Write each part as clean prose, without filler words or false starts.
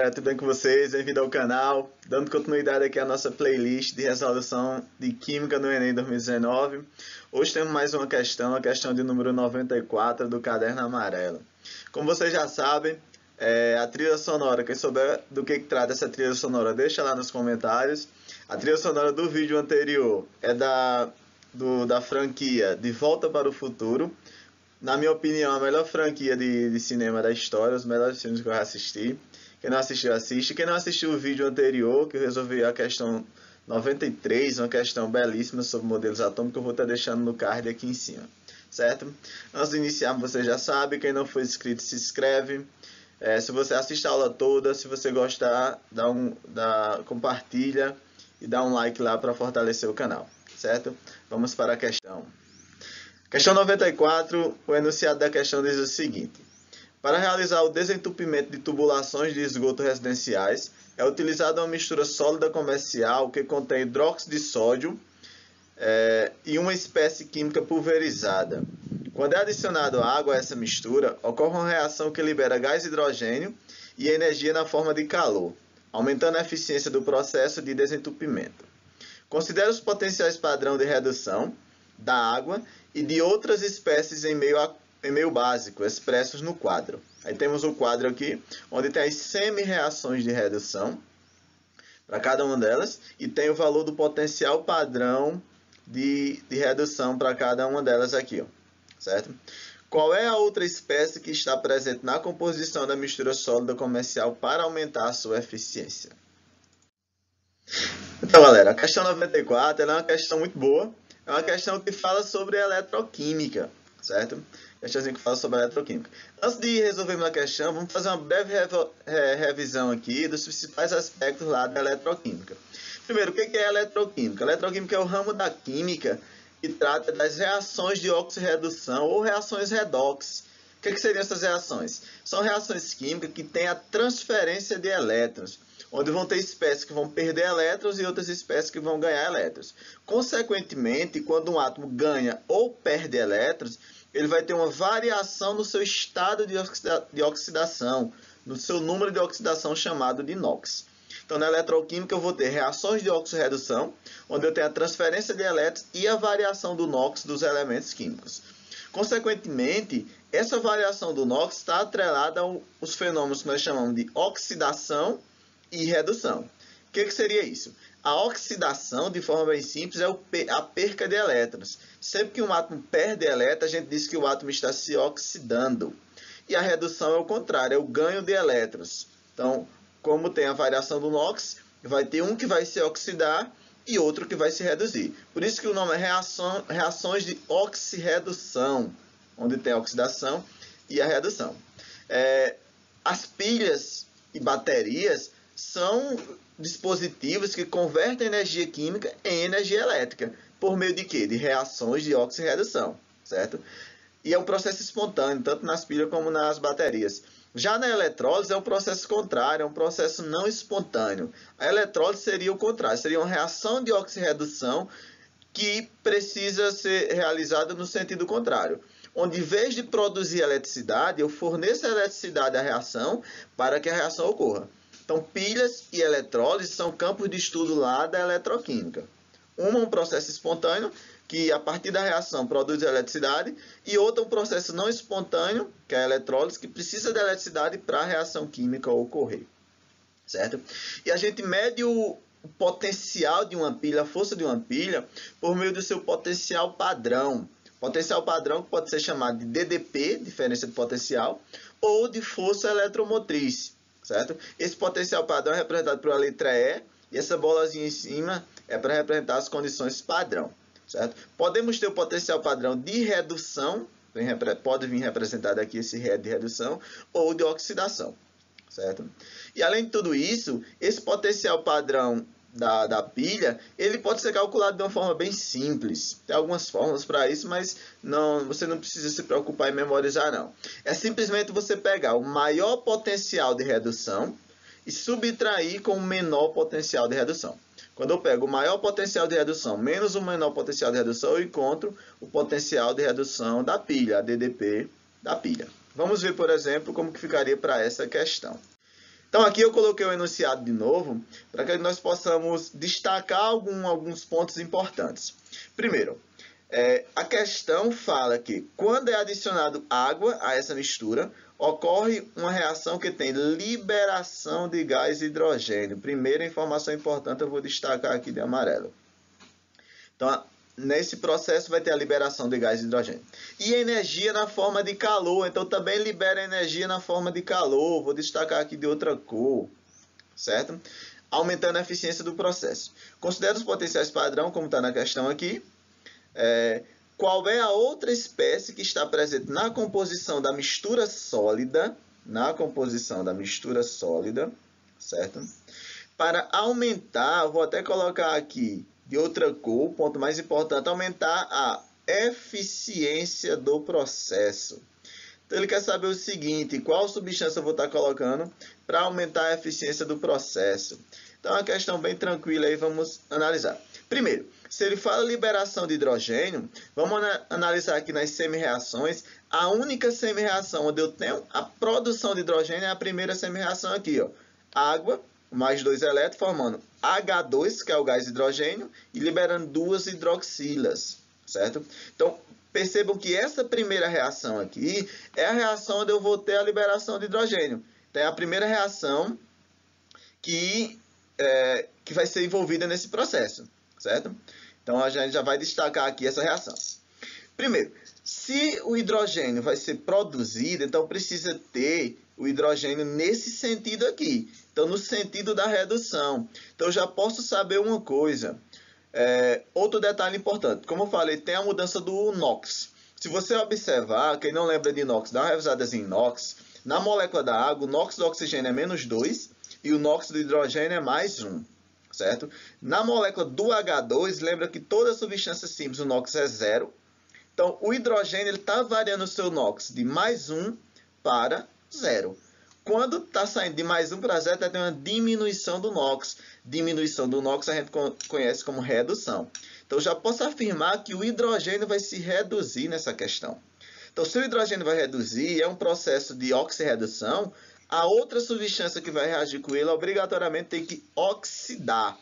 galera, tudo bem com vocês? Bem-vindo ao canal. Dando continuidade aqui à nossa playlist de resolução de Química no Enem 2019. Hoje temos mais uma questão, a questão de número 94 do Caderno Amarelo. Como vocês já sabem, a trilha sonora, quem souber do que trata essa trilha sonora, deixa lá nos comentários. A trilha sonora do vídeo anterior é da franquia De Volta para o Futuro. Na minha opinião, a melhor franquia de cinema da história, os melhores filmes que eu já assisti. Quem não assistiu, assiste. Quem não assistiu o vídeo anterior, que eu resolvi a questão 93, uma questão belíssima sobre modelos atômicos, eu vou estar deixando no card aqui em cima, certo? Antes de iniciar, você já sabe, quem não for inscrito, se inscreve. Se você assiste a aula toda, se você gostar, compartilha e dá um like lá para fortalecer o canal, certo? Vamos para a questão. Questão 94, o enunciado da questão diz o seguinte: para realizar o desentupimento de tubulações de esgoto residenciais, é utilizada uma mistura sólida comercial que contém hidróxido de sódio e uma espécie química pulverizada. Quando é adicionado água a essa mistura, ocorre uma reação que libera gás hidrogênio e energia na forma de calor, aumentando a eficiência do processo de desentupimento. Considere os potenciais padrão de redução da água e de outras espécies em meio básico, expressos no quadro. Aí temos o quadro aqui, onde tem as semi-reações de redução, para cada uma delas, e tem o valor do potencial padrão de redução para cada uma delas aqui, ó, certo? Qual é a outra espécie que está presente na composição da mistura sólida comercial para aumentar a sua eficiência? Então, galera, a questão 94 ela é uma questão muito boa. É uma questão que fala sobre eletroquímica, certo? Questãozinha que fala sobre eletroquímica. Antes de resolvermos a questão, vamos fazer uma breve revisão aqui dos principais aspectos lá da eletroquímica. Primeiro, o que é eletroquímica? A eletroquímica é o ramo da química que trata das reações de oxirredução ou reações redox. O que seriam essas reações? São reações químicas que têm a transferência de elétrons, onde vão ter espécies que vão perder elétrons e outras espécies que vão ganhar elétrons. Consequentemente, quando um átomo ganha ou perde elétrons, ele vai ter uma variação no seu estado de oxidação, no seu número de oxidação chamado de NOx. Então, na eletroquímica, eu vou ter reações de oxirredução, onde eu tenho a transferência de elétrons e a variação do NOx dos elementos químicos. Consequentemente, essa variação do NOx está atrelada aos fenômenos que nós chamamos de oxidação e redução. O que seria isso? A oxidação, de forma bem simples, é a perca de elétrons. Sempre que um átomo perde elétrons, a gente diz que o átomo está se oxidando. E a redução é o contrário, é o ganho de elétrons. Então, como tem a variação do NOx, vai ter um que vai se oxidar e outro que vai se reduzir. Por isso que o nome é reações de oxirredução, onde tem a oxidação e a redução. As pilhas e baterias são dispositivos que convertem energia química em energia elétrica. Por meio de quê? De reações de oxirredução, certo? E é um processo espontâneo, tanto nas pilhas como nas baterias. Já na eletrólise é um processo contrário, é um processo não espontâneo. A eletrólise seria o contrário, seria uma reação de oxirredução que precisa ser realizada no sentido contrário, onde em vez de produzir eletricidade, eu forneço a eletricidade à reação para que a reação ocorra. Então, pilhas e eletrólise são campos de estudo lá da eletroquímica. Uma é um processo espontâneo, que a partir da reação produz eletricidade, e outra é um processo não espontâneo, que é a eletrólise, que precisa de eletricidade para a reação química ocorrer, certo? E a gente mede o potencial de uma pilha, a força de uma pilha, por meio do seu potencial padrão. Potencial padrão que pode ser chamado de DDP, diferença de potencial, ou de força eletromotriz, certo? Esse potencial padrão é representado por a letra E, e essa bolazinha em cima é para representar as condições padrão, certo? Podemos ter o potencial padrão de redução, pode vir representado aqui esse de redução, ou de oxidação, certo? E além de tudo isso, esse potencial padrão da pilha, ele pode ser calculado de uma forma bem simples. Tem algumas fórmulas para isso, mas você não precisa se preocupar em memorizar, não. É simplesmente você pegar o maior potencial de redução e subtrair com o menor potencial de redução. Quando eu pego o maior potencial de redução menos o menor potencial de redução, eu encontro o potencial de redução da pilha, a DDP da pilha. Vamos ver, por exemplo, como que ficaria para essa questão. Então aqui eu coloquei o enunciado de novo, para que nós possamos destacar alguns pontos importantes. Primeiro, a questão fala que quando é adicionado água a essa mistura, ocorre uma reação que tem liberação de gás hidrogênio. Primeira informação importante eu vou destacar aqui de amarelo. Então, nesse processo vai ter a liberação de gás hidrogênio. E energia na forma de calor, então também libera energia na forma de calor. Vou destacar aqui de outra cor, certo? Aumentando a eficiência do processo. Considera os potenciais padrão, como está na questão aqui. Qual é a outra espécie que está presente na composição da mistura sólida, certo? Para aumentar, vou até colocar aqui de outra cor, ponto mais importante, aumentar a eficiência do processo. Então, ele quer saber o seguinte, qual substância eu vou estar colocando para aumentar a eficiência do processo. Então, é uma questão bem tranquila aí, vamos analisar. Primeiro, se ele fala liberação de hidrogênio, vamos analisar aqui nas semi-reações. A única semi-reação onde eu tenho a produção de hidrogênio é a primeira semi-reação aqui, ó. Água mais 2 elétrons, formando H2, que é o gás hidrogênio, e liberando 2 hidroxilas, certo? Então, percebam que essa primeira reação aqui é a reação onde eu vou ter a liberação de hidrogênio. Então, é a primeira reação que vai ser envolvida nesse processo, certo? Então, a gente já vai destacar aqui essa reação. Primeiro, se o hidrogênio vai ser produzido, então precisa ter o hidrogênio nesse sentido aqui. Então, no sentido da redução. Então, eu já posso saber uma coisa. Outro detalhe importante. Como eu falei, tem a mudança do NOx. Se você observar, quem não lembra de NOx, dá uma revisada em NOx. Na molécula da água, o NOx do oxigênio é -2 e o NOx do hidrogênio é +1. Certo? Na molécula do H2, lembra que toda substância simples, o NOx é 0. Então, o hidrogênio está variando o seu NOx de +1 para 0. Quando está saindo de +1 para 0, está tendo uma diminuição do NOx. Diminuição do NOx a gente conhece como redução. Então, já posso afirmar que o hidrogênio vai se reduzir nessa questão. Então, se o hidrogênio vai reduzir, é um processo de oxirredução, a outra substância que vai reagir com ele, obrigatoriamente tem que oxidar.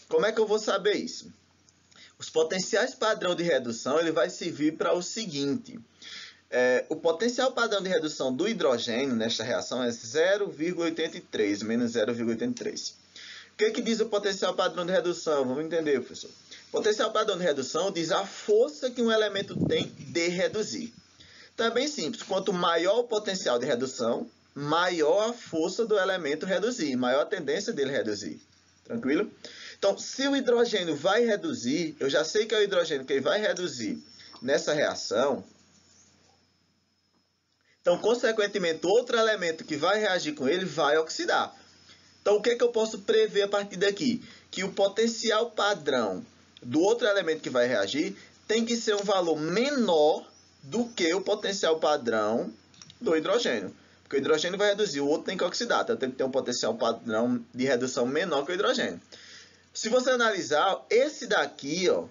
Como é que eu vou saber isso? Os potenciais padrão de redução ele vai servir para o seguinte. O potencial padrão de redução do hidrogênio nesta reação é 0,83, menos 0,83. O que diz o potencial padrão de redução? Vamos entender, professor. O potencial padrão de redução diz a força que um elemento tem de reduzir. Então, é bem simples. Quanto maior o potencial de redução, maior a força do elemento reduzir, maior a tendência dele reduzir. Tranquilo? Então, se o hidrogênio vai reduzir, eu já sei que é o hidrogênio que vai reduzir nessa reação. Então, consequentemente, outro elemento que vai reagir com ele vai oxidar. Então, o que eu posso prever a partir daqui? Que o potencial padrão do outro elemento que vai reagir tem que ser um valor menor do que o potencial padrão do hidrogênio. Porque o hidrogênio vai reduzir, o outro tem que oxidar. Então, tem que ter um potencial padrão de redução menor que o hidrogênio. Se você analisar, esse daqui, ó,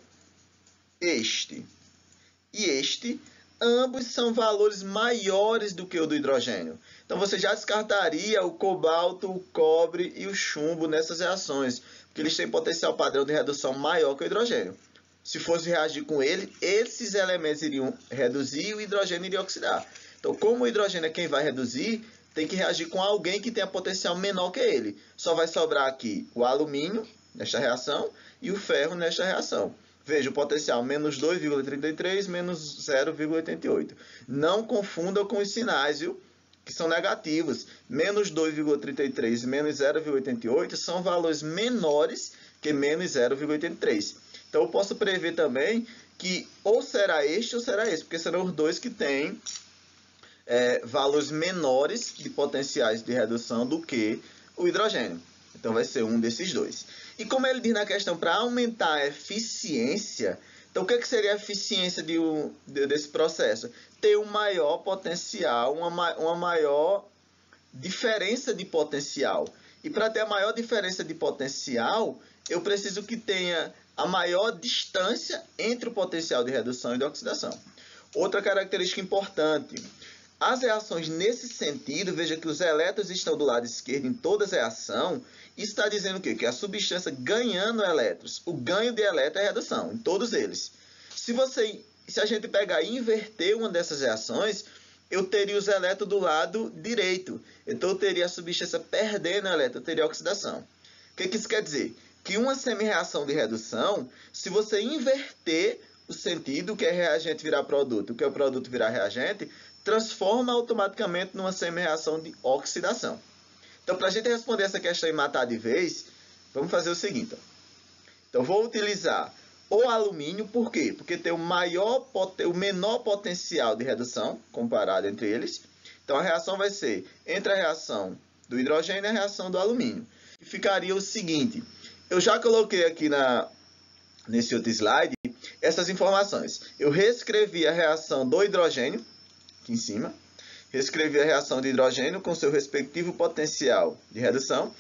este e este, ambos são valores maiores do que o do hidrogênio. Então, você já descartaria o cobalto, o cobre e o chumbo nessas reações, porque eles têm potencial padrão de redução maior que o hidrogênio. Se fosse reagir com ele, esses elementos iriam reduzir e o hidrogênio iria oxidar. Então, como o hidrogênio é quem vai reduzir, tem que reagir com alguém que tenha potencial menor que ele. Só vai sobrar aqui o alumínio nesta reação e o ferro nesta reação. Veja, o potencial menos 2,33 menos 0,88. Não confunda com os sinais, viu? Que são negativos. Menos 2,33 e menos 0,88 são valores menores que menos 0,83. Então, eu posso prever também que ou será este ou será esse, porque serão os dois que têm valores menores de potenciais de redução do que o hidrogênio. Então, vai ser um desses dois. E como ele diz na questão, para aumentar a eficiência, então o que seria a eficiência desse processo? Ter um maior potencial, uma maior diferença de potencial. E para ter a maior diferença de potencial, eu preciso que tenha a maior distância entre o potencial de redução e de oxidação. Outra característica importante, As reações nesse sentido, veja que os elétrons estão do lado esquerdo em toda reação, isso está dizendo o quê? Que a substância ganhando elétrons, o ganho de elétron é redução, em todos eles. Se a gente pegar e inverter uma dessas reações, eu teria os elétrons do lado direito. Então, eu teria a substância perdendo elétron, eu teria oxidação. O que isso quer dizer? Que uma semi-reação de redução, se você inverter o sentido, que é reagente virar produto, que é o produto virar reagente, transforma automaticamente numa semi-reação de oxidação. Então, para a gente responder essa questão e matar de vez, vamos fazer o seguinte. Então, vou utilizar o alumínio, por quê? Porque tem o menor potencial de redução comparado entre eles. Então, a reação vai ser entre a reação do hidrogênio e a reação do alumínio. E ficaria o seguinte, eu já coloquei aqui nesse outro slide essas informações. Eu reescrevi a reação do hidrogênio, aqui em cima. Reescrevi a reação de hidrogênio com seu respectivo potencial de redução.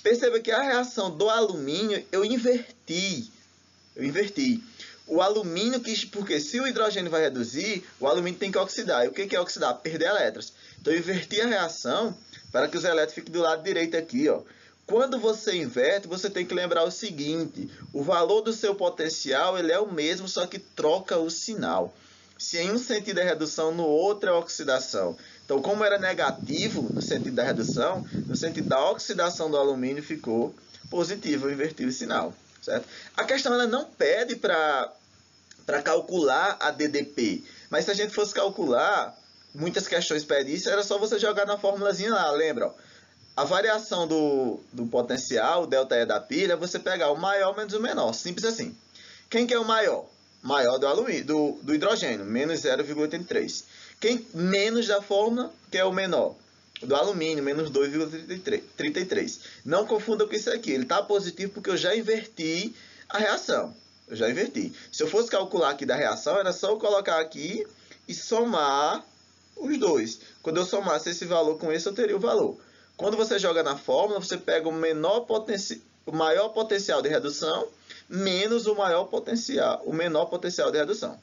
Perceba que a reação do alumínio eu inverti. O alumínio, porque se o hidrogênio vai reduzir, o alumínio tem que oxidar. E o que é oxidar? Perder elétrons. Então, eu inverti a reação para que os elétrons fiquem do lado direito aqui, ó. Quando você inverte, você tem que lembrar o seguinte, o valor do seu potencial ele é o mesmo, só que troca o sinal. Se em um sentido é redução, no outro é oxidação. Então, como era negativo no sentido da redução, no sentido da oxidação do alumínio ficou positivo, eu inverti o sinal. Certo? A questão ela não pede para calcular a DDP, mas se a gente fosse calcular, muitas questões pedem isso, era só você jogar na formulazinha lá, lembra? Ó, a variação do potencial, o ΔE da pilha, você pegar o maior menos o menor, simples assim. Quem que é o maior? Maior do alumínio, do hidrogênio, menos 0,83. Quem menos da fórmula, que é o menor? Do alumínio, menos 2,33. Não confunda com isso aqui. Ele está positivo porque eu já inverti a reação. Eu já inverti. Se eu fosse calcular aqui da reação, era só eu colocar aqui e somar os dois. Quando eu somasse esse valor com esse, eu teria o valor. Quando você joga na fórmula, você pega o maior potencial de redução menos o menor potencial de redução.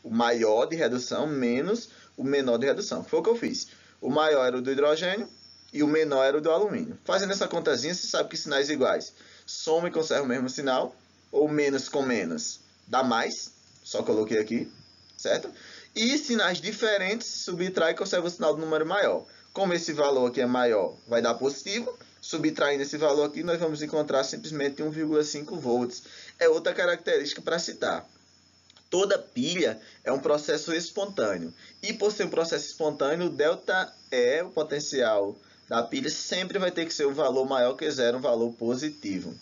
O maior de redução menos o menor de redução. Foi o que eu fiz. O maior era o do hidrogênio e o menor era o do alumínio. Fazendo essa contazinha, você sabe que sinais iguais soma e conserva o mesmo sinal, ou menos com menos dá mais, só coloquei aqui, certo? E sinais diferentes, subtrai e conserva o sinal do número maior. Como esse valor aqui é maior, vai dar positivo, subtraindo esse valor aqui, nós vamos encontrar simplesmente 1,5 volts. É outra característica para citar. Toda pilha é um processo espontâneo. E por ser um processo espontâneo, o ΔE, o potencial da pilha, sempre vai ter que ser um valor maior que zero, um valor positivo.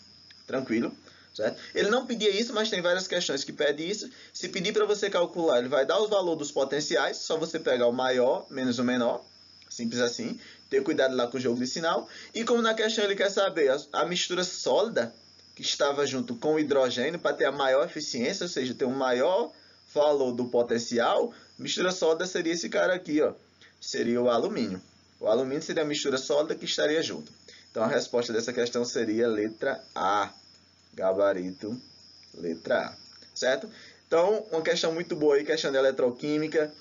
Tranquilo? Certo? Ele não pedia isso, mas tem várias questões que pedem isso. Se pedir para você calcular, ele vai dar os valores dos potenciais, só você pegar o maior menos o menor. Simples assim. Ter cuidado lá com o jogo de sinal. E como na questão ele quer saber a mistura sólida que estava junto com o hidrogênio para ter a maior eficiência, ou seja, ter um maior valor do potencial, mistura sólida seria esse cara aqui, ó, seria o alumínio. O alumínio seria a mistura sólida que estaria junto. Então, a resposta dessa questão seria letra A, gabarito, letra A, certo? Então, uma questão muito boa aí, questão de eletroquímica.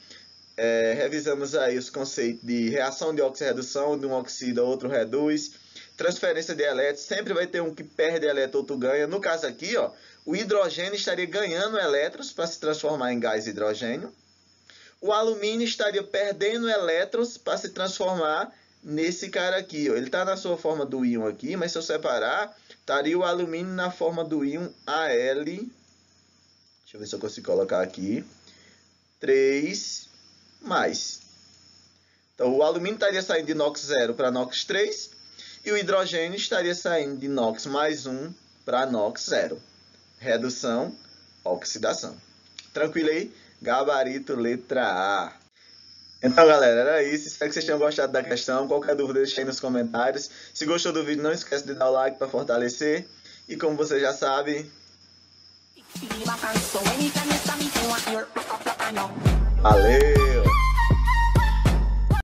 Revisamos aí os conceitos de reação de oxirredução, de um oxida, outro reduz. Transferência de elétrons, sempre vai ter um que perde elétron, outro ganha. No caso aqui, ó, o hidrogênio estaria ganhando elétrons para se transformar em gás hidrogênio. O alumínio estaria perdendo elétrons para se transformar nesse cara aqui, ó. Ele está na sua forma do íon aqui, mas se eu separar, estaria o alumínio na forma do íon Al. Deixa eu ver se eu consigo colocar aqui. 3 mais. Então, o alumínio estaria saindo de NOx 0 para NOx 3. E o hidrogênio estaria saindo de NOx mais 1 para NOx 0. Redução, oxidação. Tranquilo aí? Gabarito, letra A. Então, galera, era isso. Espero que vocês tenham gostado da questão. Qualquer dúvida, deixe aí nos comentários. Se gostou do vídeo, não esquece de dar o like para fortalecer. E como você já sabe... Valeu!